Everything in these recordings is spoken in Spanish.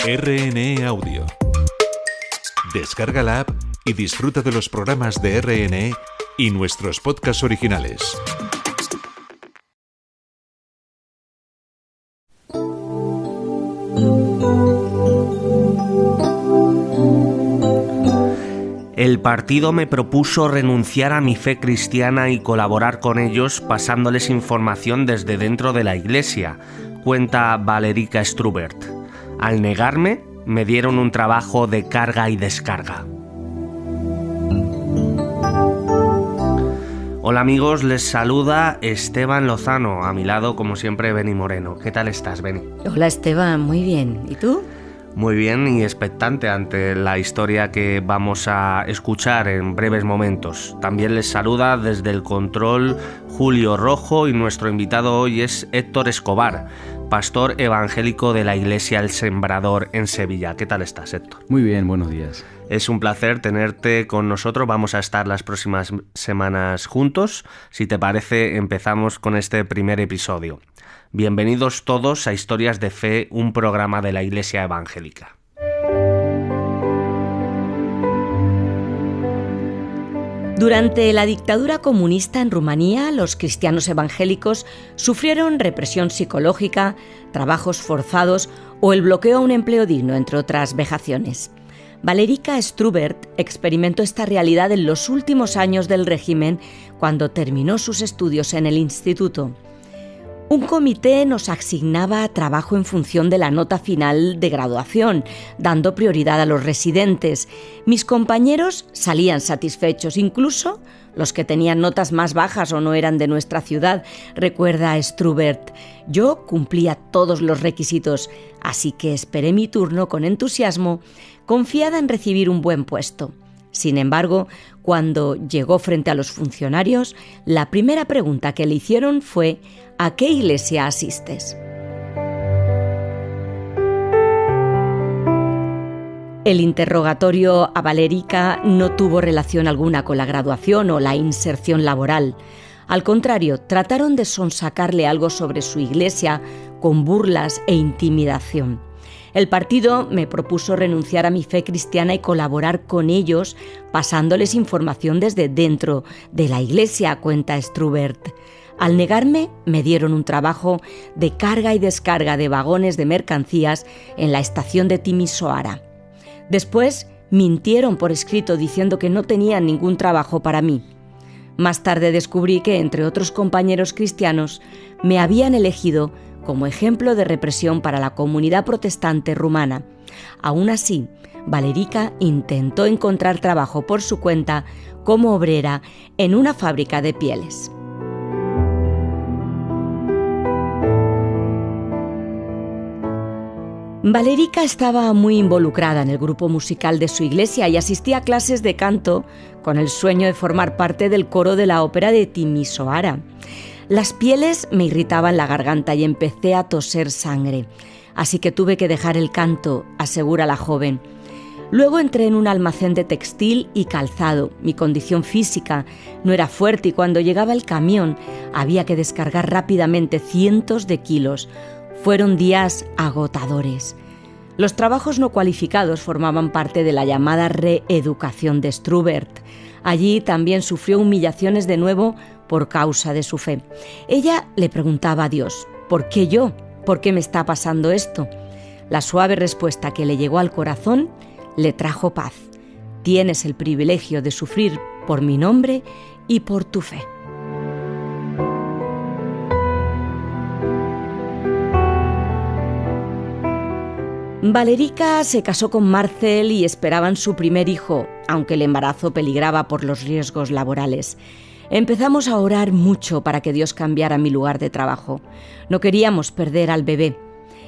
RNE Audio. Descarga la app y disfruta de los programas de RNE y nuestros podcasts originales. El partido me propuso renunciar a mi fe cristiana y colaborar con ellos pasándoles información desde dentro de la iglesia, cuenta Valerica Strubert. Al negarme, me dieron un trabajo de carga y descarga. Hola amigos, les saluda Esteban Lozano. A mi lado, como siempre, Beni Moreno. ¿Qué tal estás, Beni? Hola Esteban, muy bien. ¿Y tú? Muy bien y expectante ante la historia que vamos a escuchar en breves momentos. También les saluda desde el control Julio Rojo y nuestro invitado hoy es Héctor Escobar, pastor evangélico de la Iglesia El Sembrador en Sevilla. ¿Qué tal estás, Héctor? Muy bien, buenos días. Es un placer tenerte con nosotros. Vamos a estar las próximas semanas juntos. Si te parece, empezamos con este primer episodio. Bienvenidos todos a Historias de Fe, un programa de la Iglesia Evangélica. Durante la dictadura comunista en Rumanía, los cristianos evangélicos sufrieron represión psicológica, trabajos forzados o el bloqueo a un empleo digno, entre otras vejaciones. Valerica Strubert experimentó esta realidad en los últimos años del régimen cuando terminó sus estudios en el instituto. Un comité nos asignaba trabajo en función de la nota final de graduación, dando prioridad a los residentes. Mis compañeros salían satisfechos, incluso los que tenían notas más bajas o no eran de nuestra ciudad, recuerda Strubert. Yo cumplía todos los requisitos, así que esperé mi turno con entusiasmo, confiada en recibir un buen puesto. Sin embargo, cuando llegó frente a los funcionarios, la primera pregunta que le hicieron fue: ¿a qué iglesia asistes? El interrogatorio a Valerica no tuvo relación alguna con la graduación o la inserción laboral. Al contrario, trataron de sonsacarle algo sobre su iglesia con burlas e intimidación. El partido me propuso renunciar a mi fe cristiana y colaborar con ellos, pasándoles información desde dentro de la iglesia, cuenta Strubert. Al negarme, me dieron un trabajo de carga y descarga de vagones de mercancías en la estación de Timișoara. Después, mintieron por escrito diciendo que no tenían ningún trabajo para mí. Más tarde descubrí que, entre otros compañeros cristianos, me habían elegido como ejemplo de represión para la comunidad protestante rumana. Aún así, Valerica intentó encontrar trabajo por su cuenta como obrera en una fábrica de pieles. Valerica estaba muy involucrada en el grupo musical de su iglesia y asistía a clases de canto con el sueño de formar parte del coro de la ópera de Timișoara. Las pieles me irritaban la garganta y empecé a toser sangre, así que tuve que dejar el canto, asegura la joven. Luego entré en un almacén de textil y calzado. Mi condición física no era fuerte y cuando llegaba el camión había que descargar rápidamente cientos de kilos. Fueron días agotadores. Los trabajos no cualificados formaban parte de la llamada reeducación de Strubert. Allí también sufrió humillaciones de nuevo por causa de su fe. Ella le preguntaba a Dios: ¿por qué yo? ¿Por qué me está pasando esto? La suave respuesta que le llegó al corazón le trajo paz. Tienes el privilegio de sufrir por mi nombre y por tu fe. Valerica se casó con Marcel y esperaban su primer hijo, aunque el embarazo peligraba por los riesgos laborales. Empezamos a orar mucho para que Dios cambiara mi lugar de trabajo. No queríamos perder al bebé.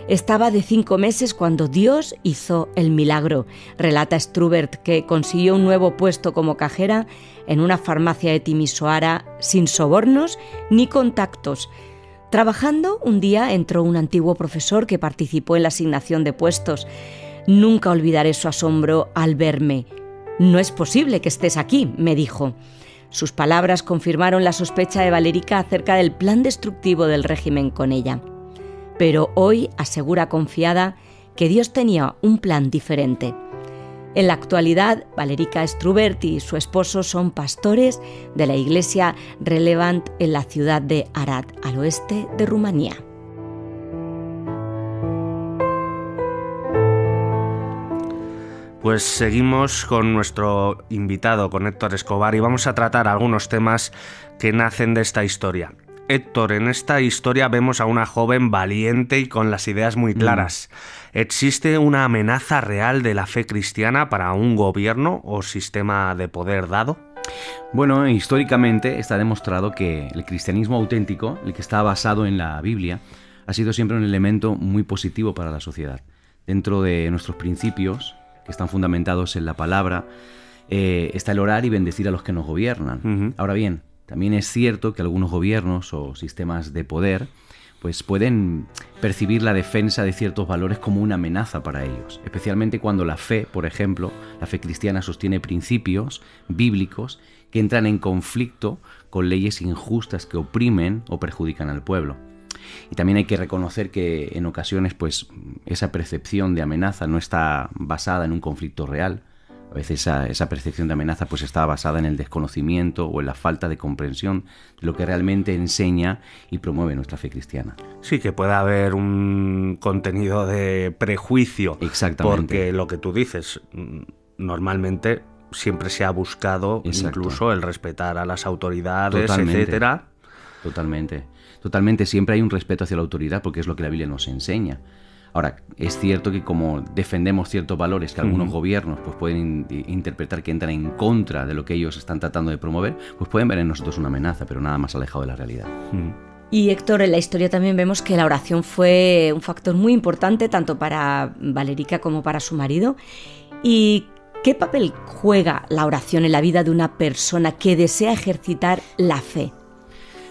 Estaba de 5 meses cuando Dios hizo el milagro, relata Strubert, que consiguió un nuevo puesto como cajera en una farmacia de Timișoara sin sobornos ni contactos. Trabajando, un día entró un antiguo profesor que participó en la asignación de puestos. Nunca olvidaré su asombro al verme. «No es posible que estés aquí», me dijo. Sus palabras confirmaron la sospecha de Valerica acerca del plan destructivo del régimen con ella. Pero hoy asegura confiada que Dios tenía un plan diferente. En la actualidad, Valerica Strubert y su esposo son pastores de la iglesia Relevant en la ciudad de Arad, al oeste de Rumanía. Pues seguimos con nuestro invitado, con Héctor Escobar, y vamos a tratar algunos temas que nacen de esta historia. Héctor, en esta historia vemos a una joven valiente y con las ideas muy claras. ¿Existe una amenaza real de la fe cristiana para un gobierno o sistema de poder dado? Bueno, históricamente está demostrado que el cristianismo auténtico, el que está basado en la Biblia, ha sido siempre un elemento muy positivo para la sociedad. Dentro de nuestros principios, que están fundamentados en la palabra, está el orar y bendecir a los que nos gobiernan. Ahora bien, también es cierto que algunos gobiernos o sistemas de poder pues pueden percibir la defensa de ciertos valores como una amenaza para ellos, especialmente cuando la fe, por ejemplo, la fe cristiana sostiene principios bíblicos que entran en conflicto con leyes injustas que oprimen o perjudican al pueblo. Y también hay que reconocer que en ocasiones pues esa percepción de amenaza no está basada en un conflicto real. A veces esa percepción de amenaza pues está basada en el desconocimiento o en la falta de comprensión de lo que realmente enseña y promueve nuestra fe cristiana. Sí, que puede haber un contenido de prejuicio. Exactamente. Porque lo que tú dices, normalmente siempre se ha buscado incluso el respetar a las autoridades, etcétera. Totalmente, siempre hay un respeto hacia la autoridad porque es lo que la Biblia nos enseña. Ahora, es cierto que como defendemos ciertos valores que algunos gobiernos pues pueden interpretar que entran en contra de lo que ellos están tratando de promover, pues pueden ver en nosotros una amenaza, pero nada más alejado de la realidad. Y Héctor, en la historia también vemos que la oración fue un factor muy importante tanto para Valerica como para su marido. ¿Y qué papel juega la oración en la vida de una persona que desea ejercitar la fe?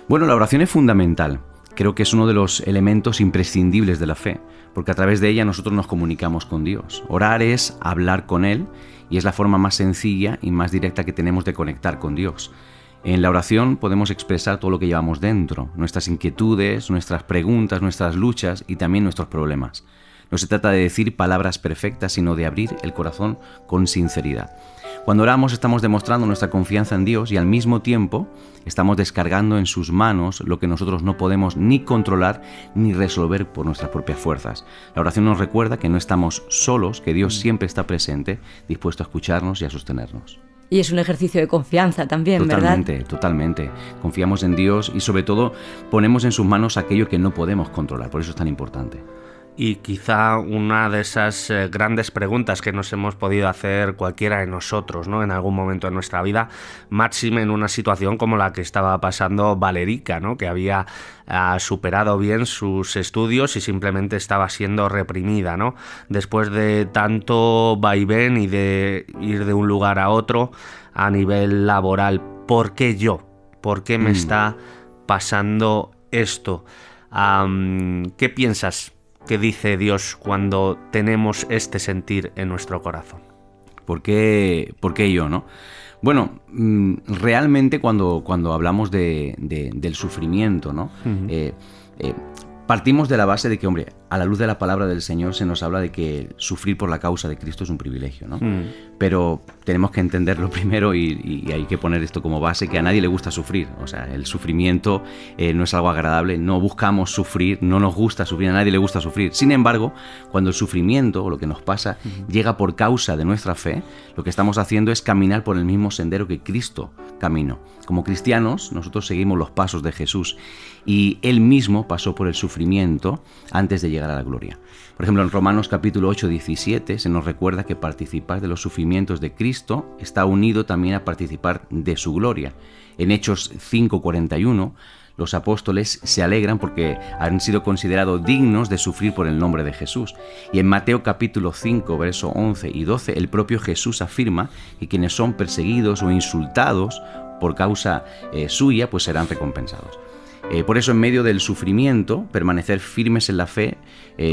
Bueno, la oración es fundamental. Creo que es uno de los elementos imprescindibles de la fe, porque a través de ella nosotros nos comunicamos con Dios. Orar es hablar con Él y es la forma más sencilla y más directa que tenemos de conectar con Dios. En la oración podemos expresar todo lo que llevamos dentro, nuestras inquietudes, nuestras preguntas, nuestras luchas y también nuestros problemas. No se trata de decir palabras perfectas, sino de abrir el corazón con sinceridad. Cuando oramos estamos demostrando nuestra confianza en Dios y al mismo tiempo estamos descargando en sus manos lo que nosotros no podemos ni controlar ni resolver por nuestras propias fuerzas. La oración nos recuerda que no estamos solos, que Dios siempre está presente, dispuesto a escucharnos y a sostenernos. Y es un ejercicio de confianza también, ¿verdad? Totalmente. Confiamos en Dios y sobre todo ponemos en sus manos aquello que no podemos controlar, por eso es tan importante. Y quizá una de esas grandes preguntas que nos hemos podido hacer cualquiera de nosotros, ¿no?, en algún momento de nuestra vida, máxime en una situación como la que estaba pasando Valerica, ¿no?, que había superado bien sus estudios y simplemente estaba siendo reprimida, ¿no? Después de tanto vaivén y de ir de un lugar a otro a nivel laboral, ¿por qué yo? ¿Por qué me está pasando esto? ¿Qué piensas que dice Dios cuando tenemos este sentir en nuestro corazón? ¿Por qué yo, no? Bueno, realmente cuando hablamos del sufrimiento, ¿no? Partimos de la base de que, hombre, a la luz de la palabra del Señor se nos habla de que sufrir por la causa de Cristo es un privilegio, ¿no? Pero tenemos que entenderlo primero y hay que poner esto como base, que a nadie le gusta sufrir. O sea, el sufrimiento no es algo agradable, no buscamos sufrir, no nos gusta sufrir, a nadie le gusta sufrir. Sin embargo, cuando el sufrimiento o lo que nos pasa llega por causa de nuestra fe, lo que estamos haciendo es caminar por el mismo sendero que Cristo caminó. Como cristianos, nosotros seguimos los pasos de Jesús y Él mismo pasó por el sufrimiento antes de llegar a la gloria. Por ejemplo, en Romanos capítulo 8, 17 se nos recuerda que participar de los sufrimientos de Cristo está unido también a participar de su gloria. En Hechos 5, 41, los apóstoles se alegran porque han sido considerados dignos de sufrir por el nombre de Jesús. Y en Mateo capítulo 5, versos 11 y 12, el propio Jesús afirma que quienes son perseguidos o insultados por causa suya, pues serán recompensados. Por eso, en medio del sufrimiento, permanecer firmes en la fe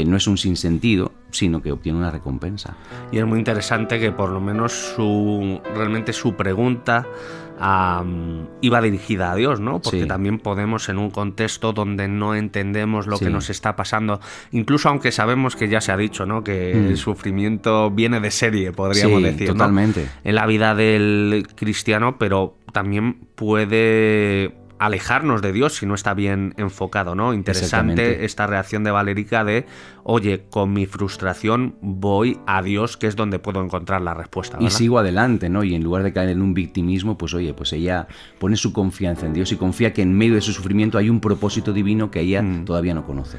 no es un sinsentido, sino que obtiene una recompensa. Y es muy interesante que por lo menos realmente su pregunta iba dirigida a Dios, ¿no? Porque también podemos, en un contexto donde no entendemos lo que nos está pasando, incluso aunque sabemos que ya se ha dicho, ¿no? Que el sufrimiento viene de serie, podríamos decir, totalmente, ¿no? En la vida del cristiano, pero también puede alejarnos de Dios si no está bien enfocado, ¿no? Interesante esta reacción de Valerica de, oye, con mi frustración voy a Dios, que es donde puedo encontrar la respuesta, ¿verdad? Y sigo adelante, ¿no? Y en lugar de caer en un victimismo, pues oye, pues ella pone su confianza en Dios y confía que en medio de su sufrimiento hay un propósito divino que ella todavía no conoce.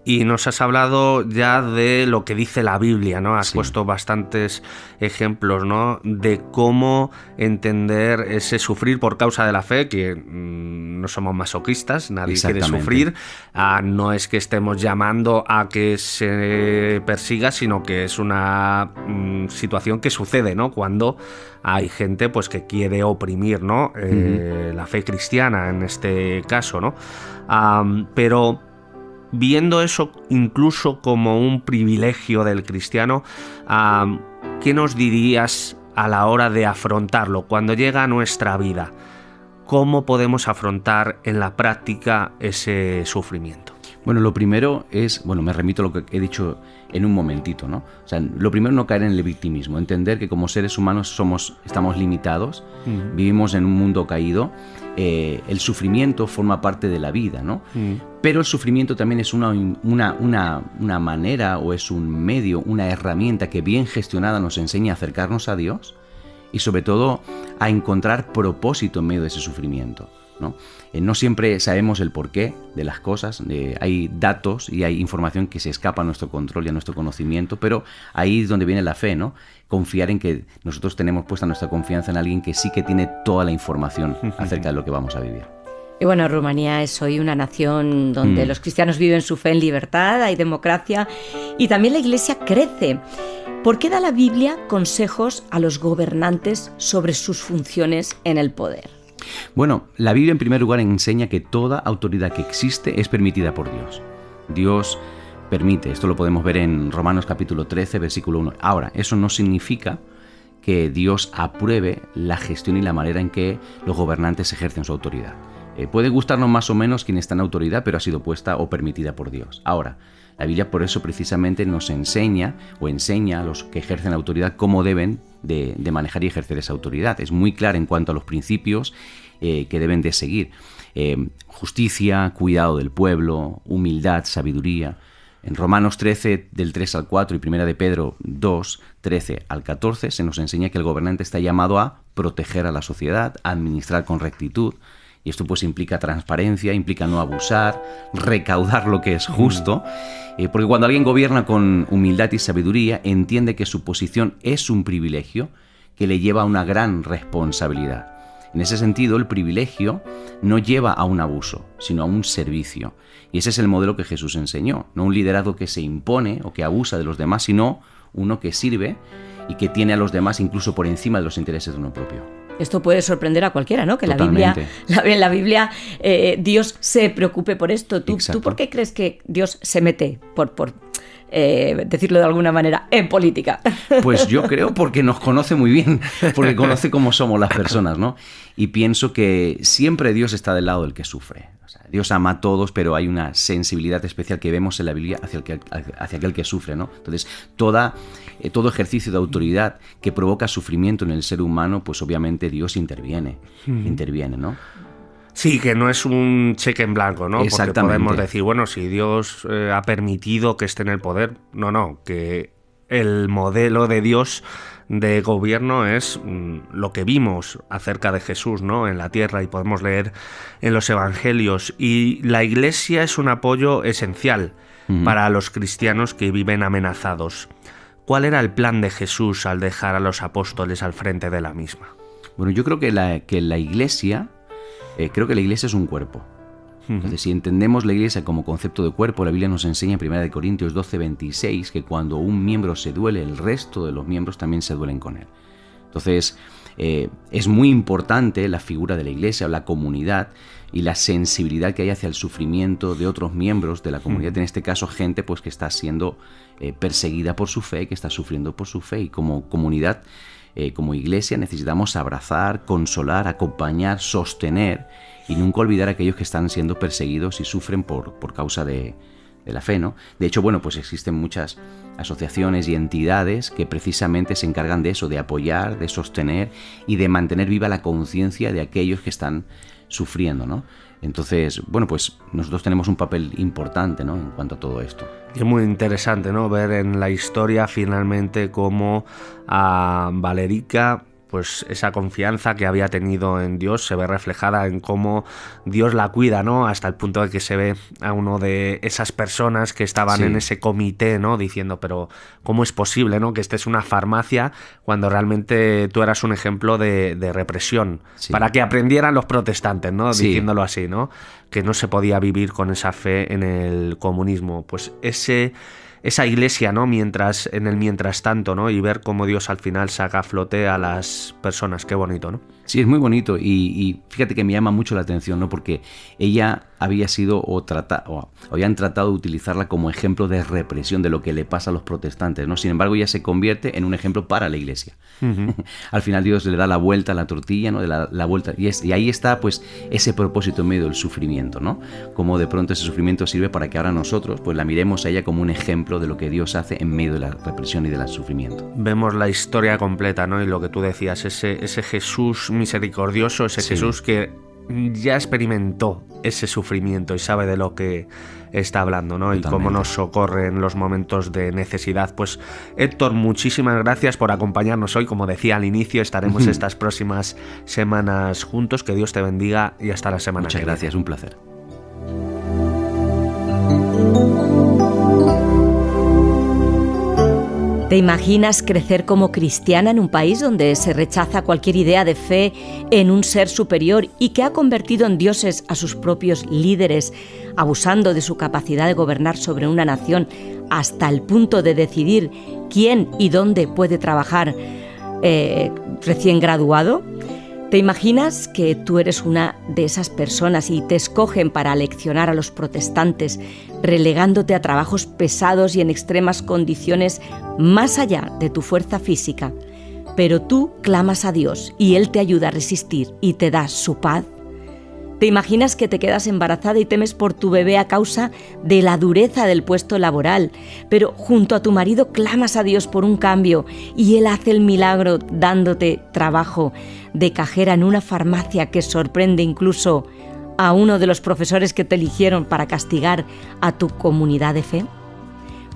Y nos has hablado ya de lo que dice la Biblia, ¿no? Has puesto bastantes ejemplos, ¿no? De cómo entender ese sufrir por causa de la fe, que no somos masoquistas, nadie quiere sufrir. No es que estemos llamando a que se persiga, sino que es una situación que sucede, ¿no? Cuando hay gente pues que quiere oprimir, ¿no? La fe cristiana en este caso, ¿no? Pero viendo eso incluso como un privilegio del cristiano, ¿qué nos dirías a la hora de afrontarlo? Cuando llega a nuestra vida, ¿cómo podemos afrontar en la práctica ese sufrimiento? Bueno, lo primero es, me remito a lo que he dicho en un momentito, ¿no? O sea, lo primero no caer en el victimismo, entender que como seres humanos estamos limitados, vivimos en un mundo caído, el sufrimiento forma parte de la vida, ¿no? Pero el sufrimiento también es una manera, o es un medio, una herramienta que bien gestionada nos enseña a acercarnos a Dios y sobre todo a encontrar propósito en medio de ese sufrimiento, ¿no? No siempre sabemos el porqué de las cosas, hay datos y hay información que se escapa a nuestro control y a nuestro conocimiento, pero ahí es donde viene la fe, ¿no? Confiar en que nosotros tenemos puesta nuestra confianza en alguien que sí que tiene toda la información acerca de lo que vamos a vivir. Y bueno, Rumanía es hoy una nación donde los cristianos viven su fe en libertad, hay democracia y también la Iglesia crece. ¿Por qué da la Biblia consejos a los gobernantes sobre sus funciones en el poder? Bueno, la Biblia en primer lugar enseña que toda autoridad que existe es permitida por Dios. Dios permite, esto lo podemos ver en Romanos capítulo 13, versículo 1. Ahora, eso no significa que Dios apruebe la gestión y la manera en que los gobernantes ejercen su autoridad. Puede gustarnos más o menos quien está en autoridad, pero ha sido puesta o permitida por Dios. Ahora, la Biblia por eso precisamente nos enseña o enseña a los que ejercen la autoridad cómo deben de manejar y ejercer esa autoridad. Es muy clara en cuanto a los principios que deben de seguir. Justicia, cuidado del pueblo, humildad, sabiduría. En Romanos 13, del 3 al 4 y 1 de Pedro 2, 13 al 14 se nos enseña que el gobernante está llamado a proteger a la sociedad, a administrar con rectitud. Y esto pues implica transparencia, implica no abusar, recaudar lo que es justo, porque cuando alguien gobierna con humildad y sabiduría, entiende que su posición es un privilegio que le lleva a una gran responsabilidad. En ese sentido, el privilegio no lleva a un abuso, sino a un servicio. Y ese es el modelo que Jesús enseñó, no un liderazgo que se impone o que abusa de los demás, sino uno que sirve y que tiene a los demás incluso por encima de los intereses de uno propio. Esto puede sorprender a cualquiera, ¿no? Que Totalmente. la Biblia Dios se preocupe por esto. ¿Tú por qué crees que Dios se mete, por decirlo de alguna manera, en política? Pues yo creo porque nos conoce muy bien, porque conoce cómo somos las personas, ¿no? Y pienso que siempre Dios está del lado del que sufre. O sea, Dios ama a todos, pero hay una sensibilidad especial que vemos en la Biblia hacia aquel que sufre, ¿no? Entonces, todo ejercicio de autoridad que provoca sufrimiento en el ser humano, pues obviamente Dios interviene, ¿no? Sí, que no es un cheque en blanco, ¿no? Exactamente. Porque podemos decir, bueno, si Dios ha permitido que esté en el poder, no, que el modelo de Dios de gobierno es lo que vimos acerca de Jesús, ¿no? En la tierra, y podemos leer en los evangelios. Y la Iglesia es un apoyo esencial para los cristianos que viven amenazados. ¿Cuál era el plan de Jesús al dejar a los apóstoles al frente de la misma? Bueno, yo creo que la Iglesia es un cuerpo. Entonces, si entendemos la Iglesia como concepto de cuerpo, la Biblia nos enseña en 1 Corintios 12, 26 que cuando un miembro se duele, el resto de los miembros también se duelen con él. Entonces, es muy importante la figura de la Iglesia, la comunidad, y la sensibilidad que hay hacia el sufrimiento de otros miembros de la comunidad, en este caso gente pues que está siendo perseguida por su fe, que está sufriendo por su fe, y como comunidad, como iglesia, necesitamos abrazar, consolar, acompañar, sostener y nunca olvidar a aquellos que están siendo perseguidos y sufren por causa de la fe, ¿no? De hecho, bueno, pues existen muchas asociaciones y entidades que precisamente se encargan de eso, de apoyar, de sostener y de mantener viva la conciencia de aquellos que están sufriendo, ¿no? Entonces, bueno, pues nosotros tenemos un papel importante, ¿no?, en cuanto a todo esto. Y es muy interesante, ¿no?, ver en la historia finalmente cómo a Valerica, pues esa confianza que había tenido en Dios se ve reflejada en cómo Dios la cuida, ¿no?, hasta el punto de que se ve a uno de esas personas que estaban en ese comité, ¿no?, diciendo, pero ¿cómo es posible, ¿no?, que estés una farmacia cuando realmente tú eras un ejemplo de represión? Para que aprendieran los protestantes, ¿no?, diciéndolo así, ¿no?, que no se podía vivir con esa fe en el comunismo. Pues esa iglesia, ¿no?, mientras tanto, ¿no?, y ver cómo Dios al final saca a flote a las personas. Qué bonito, ¿no? Sí, es muy bonito y fíjate que me llama mucho la atención, ¿no?, porque ella había sido habían tratado de utilizarla como ejemplo de represión de lo que le pasa a los protestantes, ¿no? Sin embargo, ella se convierte en un ejemplo para la iglesia. Al final Dios le da la vuelta a la tortilla, ¿no?, la vuelta, y ahí está pues ese propósito en medio del sufrimiento, ¿no? Como de pronto ese sufrimiento sirve para que ahora nosotros pues la miremos a ella como un ejemplo de lo que Dios hace en medio de la represión y del sufrimiento. Vemos la historia completa, ¿no?, y lo que tú decías, ese Jesús misericordioso, ese Jesús que ya experimentó ese sufrimiento y sabe de lo que está hablando, ¿no? Totalmente. Y cómo nos socorre en los momentos de necesidad. Pues Héctor, muchísimas gracias por acompañarnos hoy. Como decía al inicio, estaremos estas próximas semanas juntos. Que Dios te bendiga y hasta la semana que viene. Muchas gracias, un placer. ¿Te imaginas crecer como cristiana en un país donde se rechaza cualquier idea de fe en un ser superior y que ha convertido en dioses a sus propios líderes, abusando de su capacidad de gobernar sobre una nación hasta el punto de decidir quién y dónde puede trabajar recién graduado? ¿Te imaginas que tú eres una de esas personas y te escogen para aleccionar a los protestantes, relegándote a trabajos pesados y en extremas condiciones más allá de tu fuerza física? Pero tú clamas a Dios y Él te ayuda a resistir y te da su paz. ¿Te imaginas que te quedas embarazada y temes por tu bebé a causa de la dureza del puesto laboral, pero junto a tu marido clamas a Dios por un cambio y Él hace el milagro dándote trabajo de cajera en una farmacia que sorprende incluso a uno de los profesores que te eligieron para castigar a tu comunidad de fe?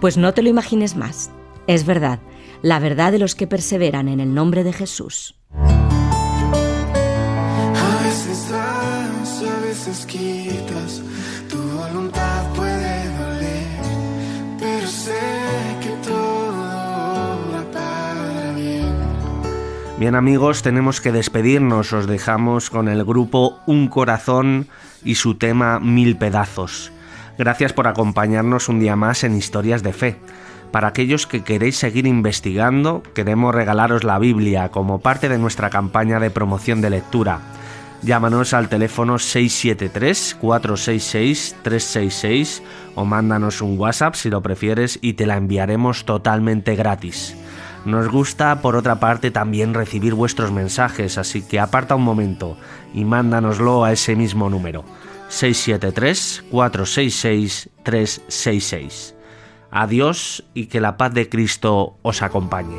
Pues no te lo imagines más. Es verdad, la verdad de los que perseveran en el nombre de Jesús. Quitas, tu voluntad puede doler, pero sé que todo va para bien. Bien, amigos, tenemos que despedirnos. Os dejamos con el grupo Un Corazón y su tema 1000 pedazos. Gracias por acompañarnos un día más en Historias de Fe. Para aquellos que queréis seguir investigando, queremos regalaros la Biblia como parte de nuestra campaña de promoción de lectura. Llámanos al teléfono 673-466-366 o mándanos un WhatsApp si lo prefieres y te la enviaremos totalmente gratis. Nos gusta, por otra parte, también recibir vuestros mensajes, así que aparta un momento y mándanoslo a ese mismo número, 673-466-366. Adiós y que la paz de Cristo os acompañe.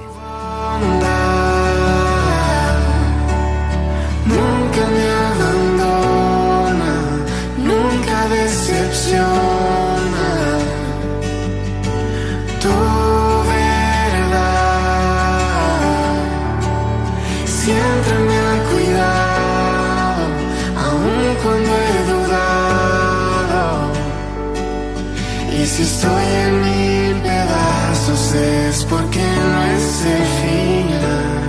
Tu verdad siempre me ha cuidado, aun cuando he dudado. Y si estoy en 1000 pedazos es porque no es el final.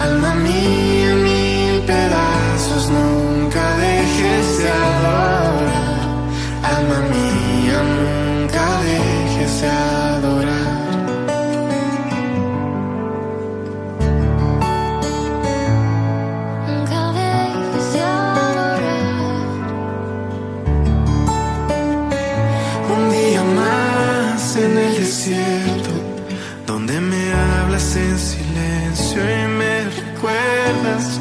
Alma mía, 1000 pedazos, nunca dejes de adorar. Alma mía, nunca dejes de adorar. Nunca dejes de adorar. hablas en silencio y me recuerdas